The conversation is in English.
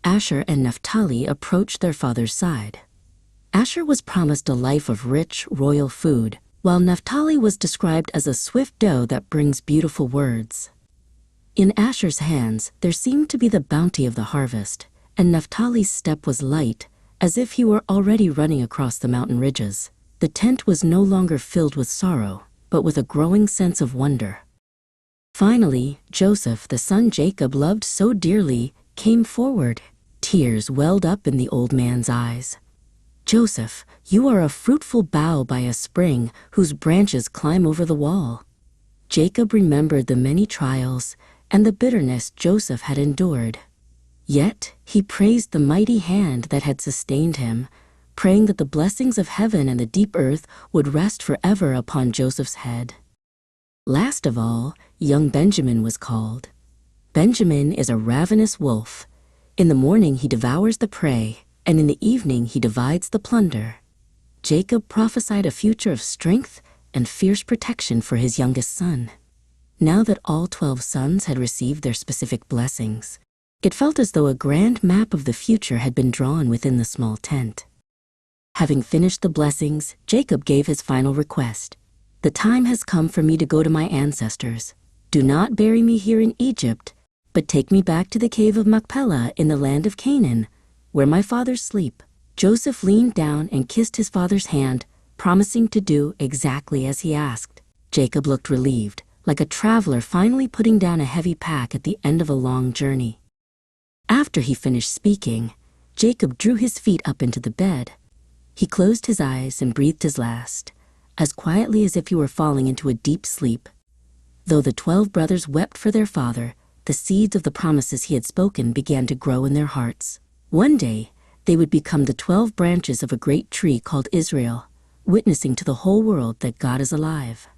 Asher and Naphtali approached their father's side. Asher was promised a life of rich, royal food, while Naphtali was described as a swift doe that brings beautiful words. In Asher's hands there seemed to be the bounty of the harvest, and Naphtali's step was light, as if he were already running across the mountain ridges. The tent was no longer filled with sorrow, but with a growing sense of wonder. Finally, Joseph, the son Jacob loved so dearly, came forward. Tears welled up in the old man's eyes. "Joseph, you are a fruitful bough by a spring whose branches climb over the wall." Jacob remembered the many trials and the bitterness Joseph had endured. Yet he praised the mighty hand that had sustained him, praying that the blessings of heaven and the deep earth would rest forever upon Joseph's head. Last of all, young Benjamin was called. Benjamin is a ravenous wolf. In the morning he devours the prey, and in the evening he divides the plunder. Jacob prophesied a future of strength and fierce protection for his youngest son. Now that all 12 sons had received their specific blessings, it felt as though a grand map of the future had been drawn within the small tent. Having finished the blessings, Jacob gave his final request. "The time has come for me to go to my ancestors. Do not bury me here in Egypt, but take me back to the cave of Machpelah in the land of Canaan, where my fathers sleep." Joseph leaned down and kissed his father's hand, promising to do exactly as he asked. Jacob looked relieved, like a traveler finally putting down a heavy pack at the end of a long journey. After he finished speaking, Jacob drew his feet up into the bed. He closed his eyes and breathed his last, as quietly as if he were falling into a deep sleep. Though the 12 brothers wept for their father, the seeds of the promises he had spoken began to grow in their hearts. One day, they would become the 12 branches of a great tree called Israel, witnessing to the whole world that God is alive.